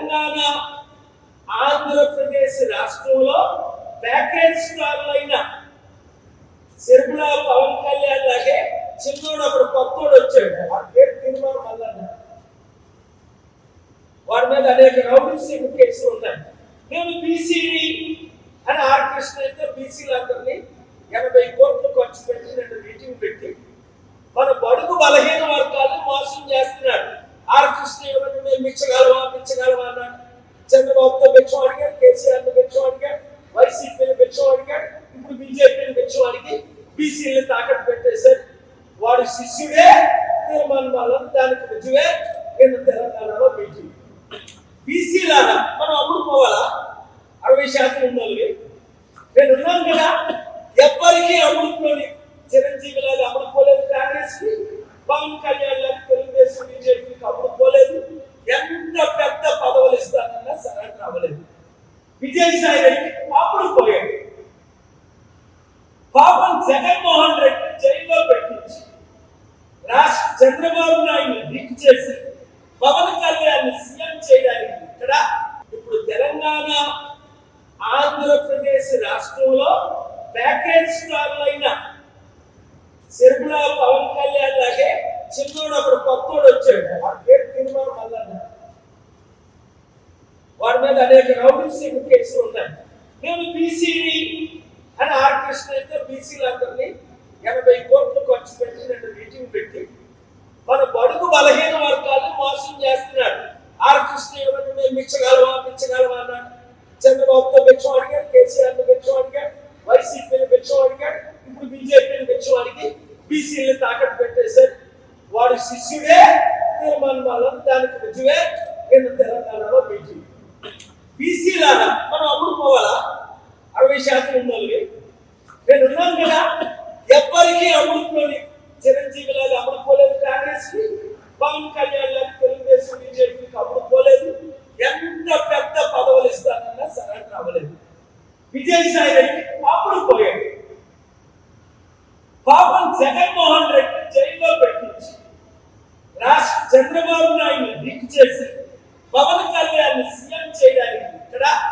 తెలంగాణ ఆంధ్రప్రదేశ్ రాష్ట్రంలో ప్యాకేజ్ స్టార్లైన సిరిపుల పవన్ కళ్యాణ్ లాగే చిన్నోడు అప్పుడు కొత్తోడు వచ్చాడు. వాడి పేరు తిరుమల మల్లన్న. వాడి మీద అనేక రౌడీస్ కేసులు ఉన్నాయి. నేను బీసీని అని ఆర్ కృష్ణ అయితే బీసీలందరినీ 80 కోట్లు ఖర్చు పెట్టి 2 మీటింగ్ పెట్టి మన బడుగు బలహీన వర్గాలను మోసం చేస్తున్నాడు. ఆర్ కృష్ణ ఏమన్నా మేము మిచ్చగలవా అన్నాడు. చంద్రబాబుతో భిక్షం అడిగాడు, కేసీఆర్ని భిక్షం అడిగాడు, వైసీపీని భిక్షం అడిగాడు, ఇప్పుడు బీజేపీని భిక్షం అడిగి బీసీని తాకట్టు పెట్టేశారు. వాడు శిష్యుడే తీర్మానం, దానికి రుజువే నిన్న తెలంగాణలో మీటింగ్. బీసీలాగా మనం అమ్ముడు పోవాలా? 60% ఉన్నోళ్ళకి నేను ఉన్నాను కదా, ఎవ్వరికి అమ్ముడుకోని చిరంజీవి లాగా అమ్ముడుకోలేదు, కాంగ్రెస్ కి పవన్ కళ్యాణ్ లాగా తెలుగుదేశం బీజేపీకి అమ్ముడుకోలేదు. ఎంత పెద్ద పదవులు ఇస్తానన్నా సరైన అవ్వలేదు. విజయసాయి రెడ్డి అప్పుడు పోయాడు. పాపం జగన్మోహన్ రెడ్డి జైల్లో పెట్టించి రాష్ట్ర చంద్రబాబు నాయుడు లీక్ చేసి పవన్ కళ్యాణ్ సీఎం చేయడానికి ఇక్కడ ఇప్పుడు తెలంగాణ ఆంధ్రప్రదేశ్ రాష్ట్రంలో ప్యాకేజ్ స్టార్లైన సిరిపుల పవన్ కళ్యాణ్ లాగే చిన్నోడు అప్పుడు కొత్తోడు వచ్చాడు. వాడి పేరు తిరుమల మల్లన్న. వాడి మీద అనేక రౌడీస్ కేసులు ఉన్నాయి. నేను బీసీని అని ఆర్ కృష్ణ అయితే బీసీలందరినీ 80 కోట్లు ఖర్చు పెట్టి 2 మీటింగ్ పెట్టి మన బడుగు బలహీన వర్గాలను మోసం చేస్తున్నాడు. ఆర్ కృష్ణ ఏమన్నా మేము మిచ్చగలవా అన్నాడు. చంద్రబాబుతో భిక్షం అడిగాడు, కేసీఆర్ని భిక్షం అడిగాడు, వైసీపీని భిక్షం అడిగాడు, ఇప్పుడు బీజేపీని భిక్షం అడిగి బీసీని తాకట్టు పెట్టేశారు. వాడు శిష్యుడే తీర్మానం, దానికి రుజువే నిన్న తెలంగాణలో మీటింగ్. బీసీలాగా మనం అమ్ముడు పోవాలా? 60% ఉన్నోళ్ళకి నేను ఉన్నాను కదా, ఎవ్వరికి అమ్ముడుకోని చిరంజీవి లాగా అమ్ముడుకోలేదు, కాంగ్రెస్ కి పవన్ కళ్యాణ్ లాగా తెలుగుదేశం బీజేపీకి అమ్ముడుకోలేదు. ఎంత పెద్ద పదవులు ఇస్తానన్నా సరైన అవ్వలేదు. విజయసాయి రెడ్డి